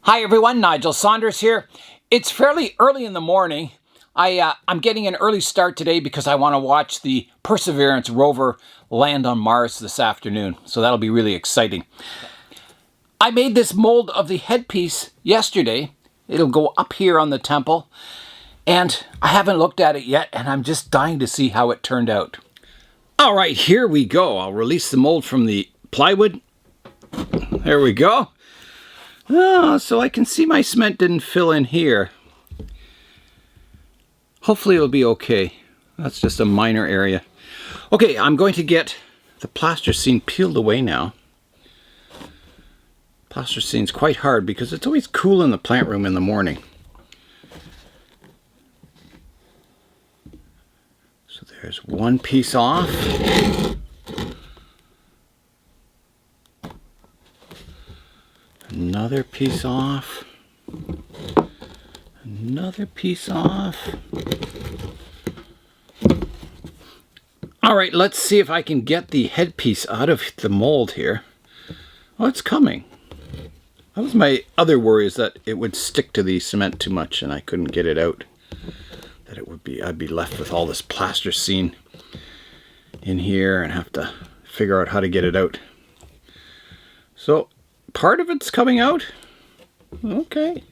Hi everyone, Nigel Saunders here. It's fairly early in the morning. I'm getting an early start today because I want to watch the Perseverance rover land on Mars this afternoon. So that'll be really exciting. I made this mold of the headpiece yesterday. It'll go up here on the temple. And I haven't looked at it yet, and I'm just dying to see how it turned out. All right, here we go. I'll release the mold from the plywood. There we go. Oh, so I can see my cement didn't fill in here. Hopefully it'll be okay. That's just a minor area. Okay, I'm going to get the plasticine peeled away now. Plasticine's quite hard because it's always cool in the plant room in the morning. So there's one piece off. Another piece off. Another piece off. All right, let's see if I can get the headpiece out of the mold here. Oh, it's coming. That was my other worry, is that it would stick to the cement too much and I couldn't get it out. That it would be, I'd be left with all this plasticine in here and have to figure out how to get it out. So part of it's coming out. Okay.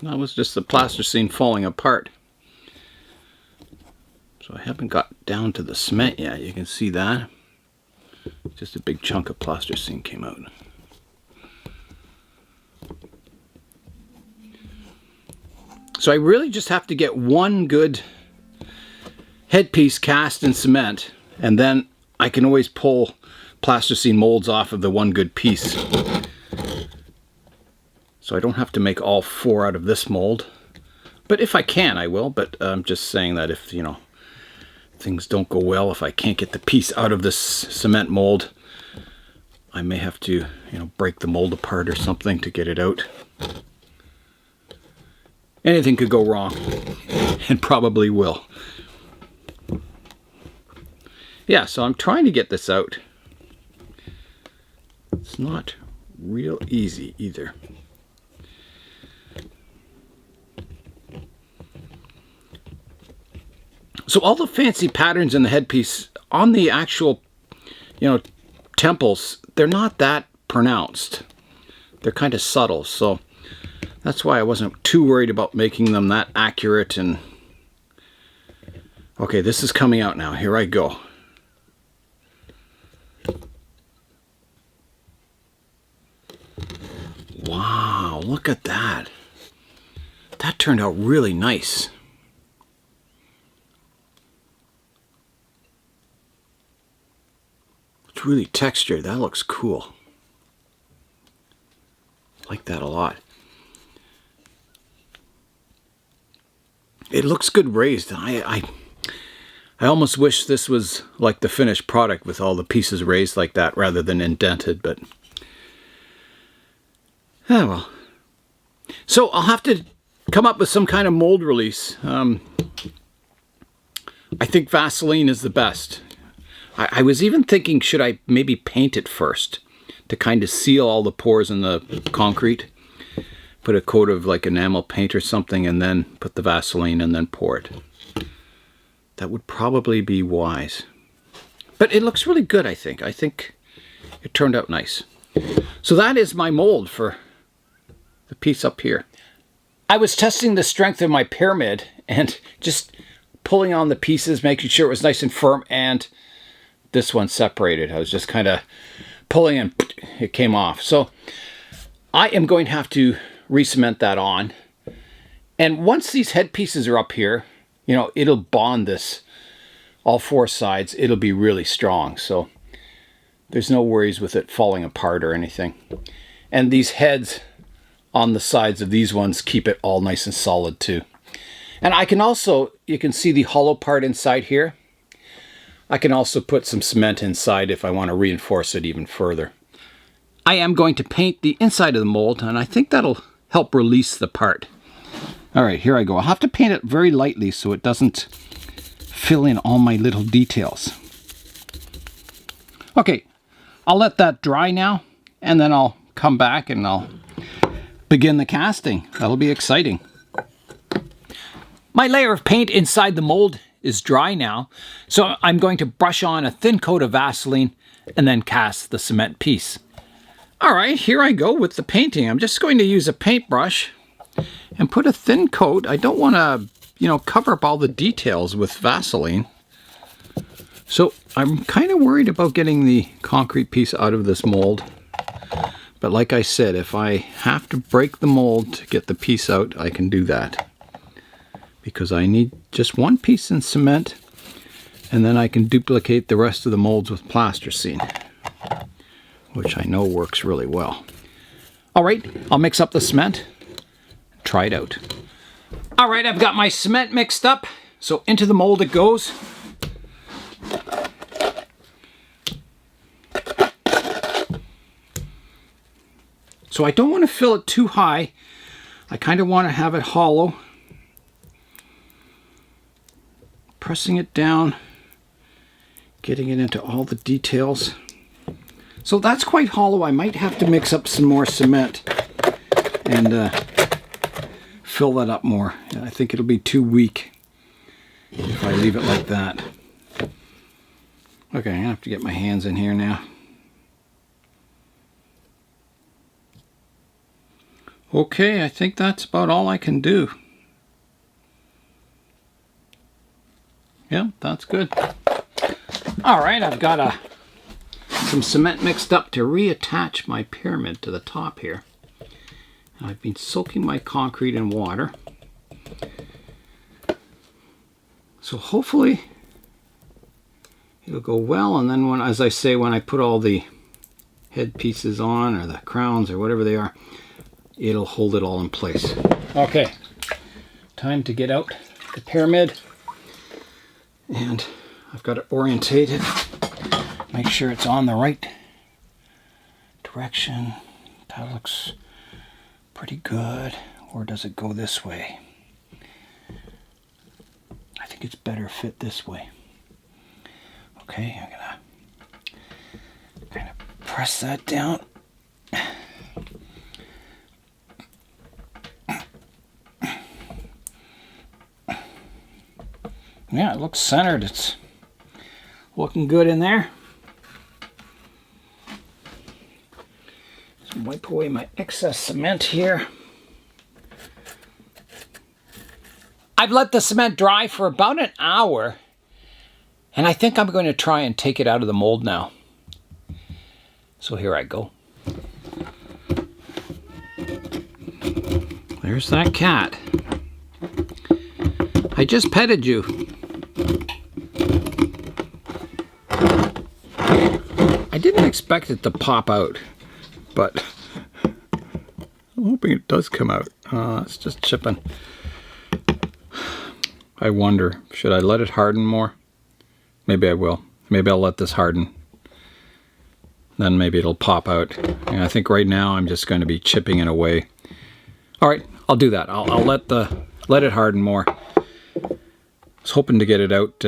That was just the plasticine falling apart. So I haven't got down to the cement yet. You can see that. Just a big chunk of plasticine came out. So I really just have to get one good headpiece cast in cement, and then I can always pull plasticine molds off of the one good piece. So I don't have to make all four out of this mold. But if I can, I will. But I'm just saying that if, you know, things don't go well, if I can't get the piece out of this cement mold, I may have to, you know, break the mold apart or something to get it out. Anything could go wrong, and probably will. Yeah, so I'm trying to get this out. It's not real easy either. So all the fancy patterns in the headpiece on the actual, you know, temples, they're not that pronounced. They're kind of subtle, so that's why I wasn't too worried about making them that accurate. And okay, this is coming out now. Here I go. Wow, look at that. That turned out really nice. It's really textured. That looks cool. I like that a lot. It looks good raised. I almost wish this was like the finished product with all the pieces raised like that rather than indented, but oh well. So I'll have to come up with some kind of mold release. I think Vaseline is the best. I was even thinking, should I maybe paint it first to kind of seal all the pores in the concrete? Put a coat of like enamel paint or something and then put the Vaseline and then pour it. That would probably be wise. But it looks really good, I think. I think it turned out nice. So that is my mold for the piece up here. I was testing the strength of my pyramid and just pulling on the pieces, making sure it was nice and firm, and this one separated. I was just kind of pulling and it came off. So I am going to have to re-cement that on. And once these head pieces are up here, you know, it'll bond this all four sides. It'll be really strong. So there's no worries with it falling apart or anything. And these heads on the sides of these ones keep it all nice and solid too. And I can also, you can see the hollow part inside here. I can also put some cement inside if I want to reinforce it even further. I am going to paint the inside of the mold, and I think that'll help release the part. All right, here I go. I'll have to paint it very lightly so it doesn't fill in all my little details. Okay, I'll let that dry now, and then I'll come back and I'll begin the casting. That'll be exciting. My layer of paint inside the mold is dry now, so I'm going to brush on a thin coat of Vaseline and then cast the cement piece. All right, here I go with the painting. I'm just going to use a paintbrush and put a thin coat. I don't want to, cover up all the details with Vaseline. So I'm kind of worried about getting the concrete piece out of this mold. But like I said, if I have to break the mold to get the piece out, I can do that. Because I need just one piece in cement, and then I can duplicate the rest of the molds with plasticine, which I know works really well. All right, I'll mix up the cement, try it out. All right, I've got my cement mixed up, so into the mold it goes. So I don't want to fill it too high. I kind of want to have it hollow. Pressing it down, getting it into all the details. So that's quite hollow. I might have to mix up some more cement and fill that up more. I think it'll be too weak if I leave it like that. Okay, I have to get my hands in here now. Okay, I think that's about all I can do. Yeah, that's good. All right, I've got some cement mixed up to reattach my pyramid to the top here. I've been soaking my concrete in water. So hopefully it'll go well, and then as I say, when I put all the head pieces on, or the crowns, or whatever they are, it'll hold it all in place. Okay, time to get out the pyramid. And I've got it orientated. Make sure it's on the right direction. That looks pretty good. Or does it go this way? I think it's better fit this way. Okay, I'm gonna kind of press that down. Yeah, it looks centered. It's looking good in there. Just wipe away my excess cement here. I've let the cement dry for about an hour, and I think I'm going to try and take it out of the mold now. So here I go. There's that cat. I just petted you. I didn't expect it to pop out, but I'm hoping it does come out. It's just chipping. I wonder, should I let it harden more? Maybe I will. Maybe I'll let this harden. Then maybe it'll pop out. And I think right now I'm just going to be chipping it away. All right, I'll do that. I'll let it harden more. I was hoping to get it out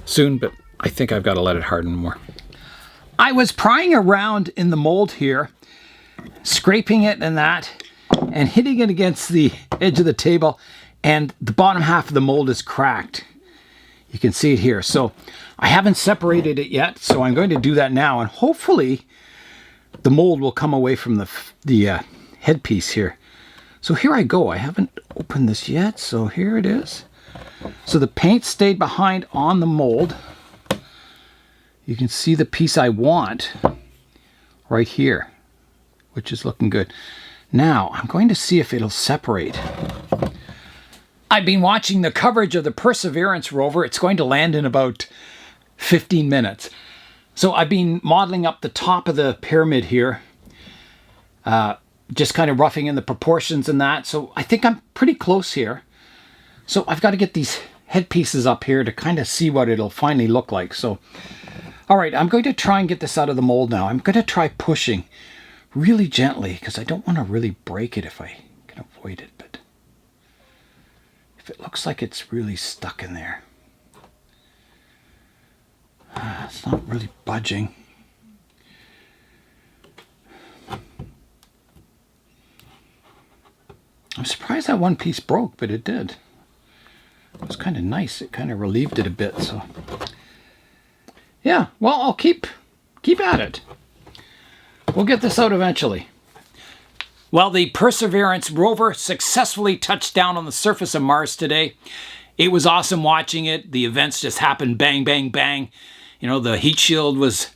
soon, but I think I've got to let it harden more. I was prying around in the mold here, scraping it and that, and hitting it against the edge of the table, and the bottom half of the mold is cracked. You can see it here. So I haven't separated it yet, so I'm going to do that now, and hopefully the mold will come away from the headpiece here. So here I go. I haven't opened this yet, so here it is. So the paint stayed behind on the mold. You can see the piece I want right here, which is looking good. Now I'm going to see if it'll separate. I've been watching the coverage of the Perseverance rover. It's going to land in about 15 minutes. So I've been modeling up the top of the pyramid here, just kind of roughing in the proportions and that. So I think I'm pretty close here. So I've got to get these head pieces up here to kind of see what it'll finally look like. So, all right, I'm going to try and get this out of the mold now. I'm going to try pushing really gently because I don't want to really break it if I can avoid it. But if it looks like it's really stuck in there, it's not really budging. I'm surprised that one piece broke, but it did. It was kind of nice. It kind of relieved it a bit. So yeah, well, I'll keep at it. We'll get this out eventually. Well, the Perseverance rover successfully touched down on the surface of Mars today. It was awesome watching it. The events just happened bang, bang, bang. You know, the heat shield was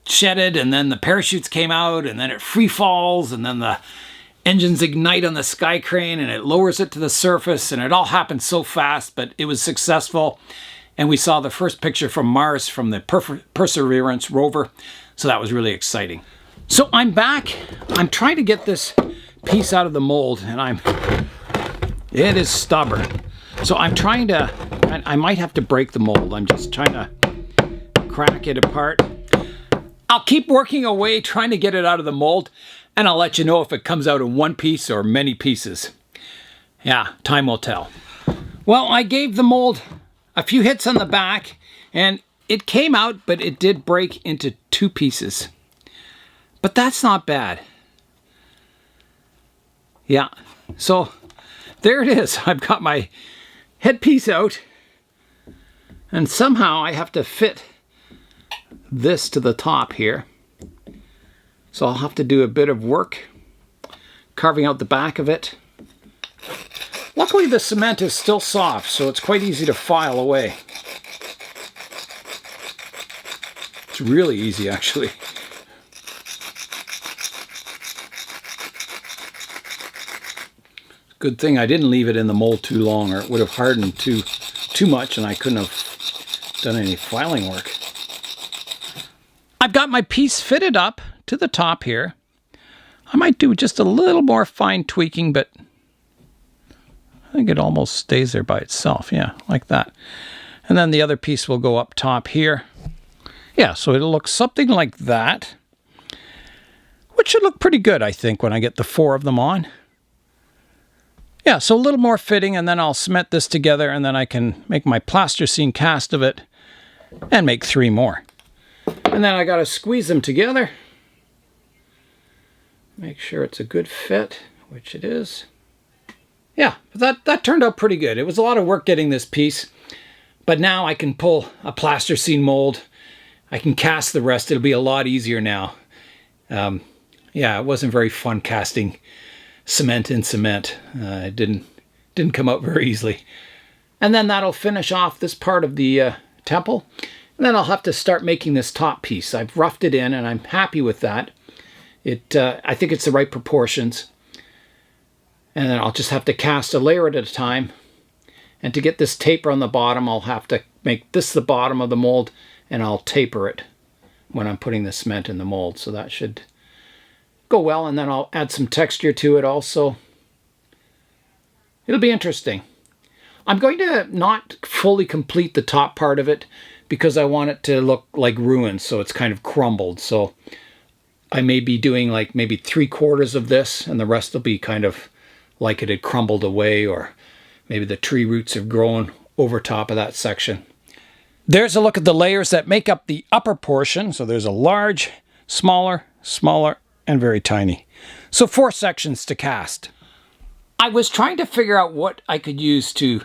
shedded, and then the parachutes came out, and then it free falls, and then the engines ignite on the sky crane, and it lowers it to the surface, and it all happened so fast, but it was successful. And we saw the first picture from Mars from the Perseverance rover, so that was really exciting. So I'm back. I'm trying to get this piece out of the mold, and it is stubborn. So I'm trying to, I might have to break the mold. I'm just trying to crack it apart. I'll keep working away trying to get it out of the mold, and I'll let you know if it comes out in one piece or many pieces. Yeah, time will tell. Well, I gave the mold a few hits on the back, and it came out, but it did break into two pieces. But that's not bad. Yeah, so there it is. I've got my headpiece out, and somehow I have to fit this to the top here. So I'll have to do a bit of work carving out the back of it. Luckily the cement is still soft, so it's quite easy to file away. It's really easy, actually. Good thing I didn't leave it in the mold too long, or it would have hardened too much and I couldn't have done any filing work. I've got my piece fitted up to the top here. I might do just a little more fine tweaking, but I think it almost stays there by itself. Yeah, like that. And then the other piece will go up top here. Yeah, so it'll look something like that, which should look pretty good, I think, when I get the 4 of them on. Yeah, so a little more fitting, and then I'll cement this together, and then I can make my plasticine cast of it and make 3 more. And then I got to squeeze them together. Make sure it's a good fit, which it is. Yeah, that turned out pretty good. It was a lot of work getting this piece, but now I can pull a plasticine mold. I can cast the rest. It'll be a lot easier now. Yeah, it wasn't very fun casting cement in cement. It didn't come out very easily. And then that'll finish off this part of the temple. And then I'll have to start making this top piece. I've roughed it in, and I'm happy with that. I think it's the right proportions. And then I'll just have to cast a layer at a time. And to get this taper on the bottom, I'll have to make this the bottom of the mold, and I'll taper it when I'm putting the cement in the mold. So that should go well, and then I'll add some texture to it also. It'll be interesting. I'm going to not fully complete the top part of it because I want it to look like ruins, so it's kind of crumbled. So I may be doing like maybe 3/4 of this, and the rest will be kind of like it had crumbled away, or maybe the tree roots have grown over top of that section. There's a look at the layers that make up the upper portion. So there's a large, smaller, smaller, and very tiny. So 4 sections to cast. I was trying to figure out what I could use to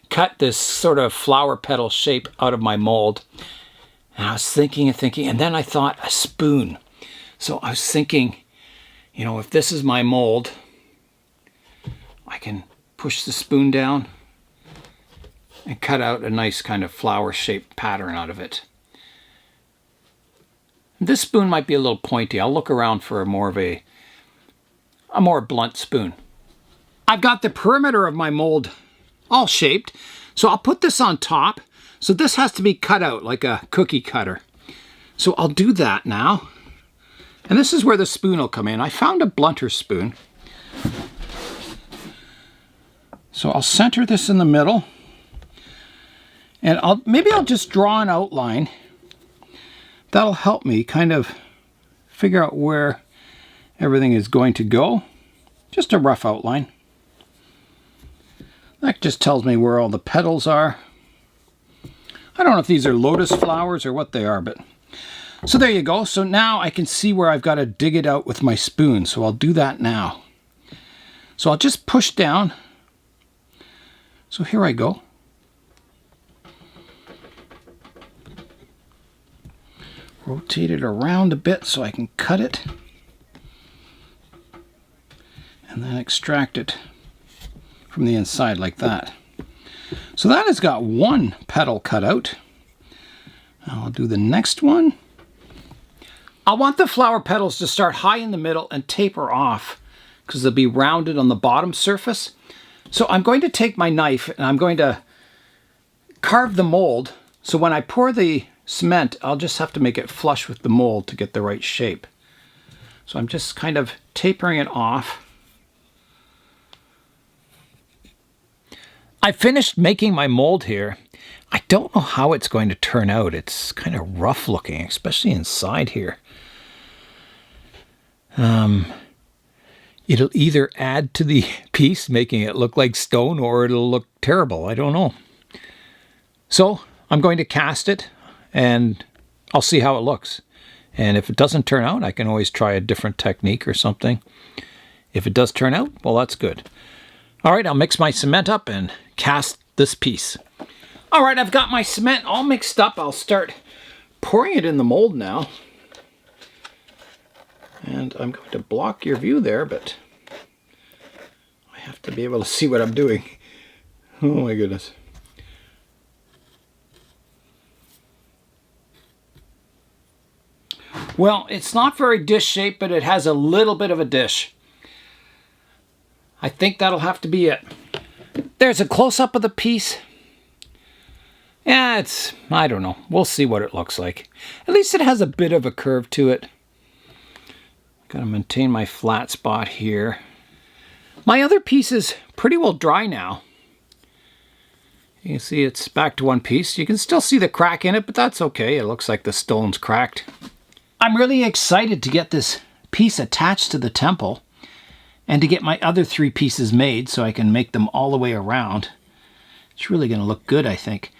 cut this sort of flower petal shape out of my mold. And I was thinking and thinking, and then I thought a spoon. So I was thinking, you know, if this is my mold, I can push the spoon down and cut out a nice kind of flower-shaped pattern out of it. This spoon might be a little pointy. I'll look around for a more blunt spoon. I've got the perimeter of my mold all shaped, so I'll put this on top. So this has to be cut out like a cookie cutter. So I'll do that now. And this is where the spoon will come in. I found a blunter spoon. So I'll center this in the middle. And maybe I'll just draw an outline. That'll help me kind of figure out where everything is going to go. Just a rough outline. That just tells me where all the petals are. I don't know if these are lotus flowers or what they are, but so there you go. So now I can see where I've got to dig it out with my spoon. So I'll do that now. So I'll just push down. So here I go. Rotate it around a bit so I can cut it. And then extract it from the inside like that. So that has got one petal cut out. I'll do the next one. I want the flower petals to start high in the middle and taper off because they'll be rounded on the bottom surface. So I'm going to take my knife and I'm going to carve the mold. So when I pour the cement, I'll just have to make it flush with the mold to get the right shape. So I'm just kind of tapering it off. I finished making my mold here. I don't know how it's going to turn out. It's kind of rough looking, especially inside here. It'll either add to the piece, making it look like stone, or it'll look terrible. I don't know. So I'm going to cast it and I'll see how it looks. And if it doesn't turn out, I can always try a different technique or something. If it does turn out, well, that's good. All right, I'll mix my cement up and cast this piece. All right, I've got my cement all mixed up. I'll start pouring it in the mold now. And I'm going to block your view there, but I have to be able to see what I'm doing. Oh my goodness. Well, it's not very dish shaped, but it has a little bit of a dish. I think that'll have to be it. There's a close-up of the piece. Yeah, I don't know. We'll see what it looks like. At least it has a bit of a curve to it. Gotta maintain my flat spot here. My other piece is pretty well dry now. You can see it's back to one piece. You can still see the crack in it, but that's okay. It looks like the stone's cracked. I'm really excited to get this piece attached to the temple and to get my other three pieces made so I can make them all the way around. It's really going to look good, I think.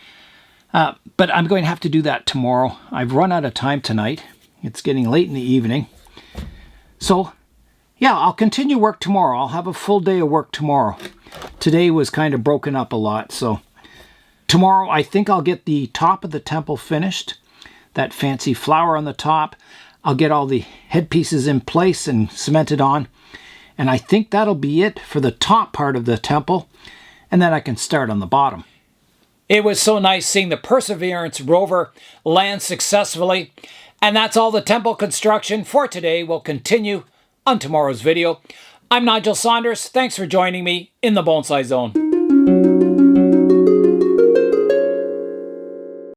But I'm going to have to do that tomorrow. I've run out of time tonight. It's getting late in the evening. So, yeah, I'll continue work tomorrow. I'll have a full day of work tomorrow. Today was kind of broken up a lot, so tomorrow I think I'll get the top of the temple finished. That fancy flower on the top. I'll get all the headpieces in place and cemented on. And I think that'll be it for the top part of the temple. And then I can start on the bottom. It was so nice seeing the Perseverance rover land successfully. And that's all the temple construction for today. We'll continue on tomorrow's video. I'm Nigel Saunders. Thanks for joining me in the Bonsai Zone.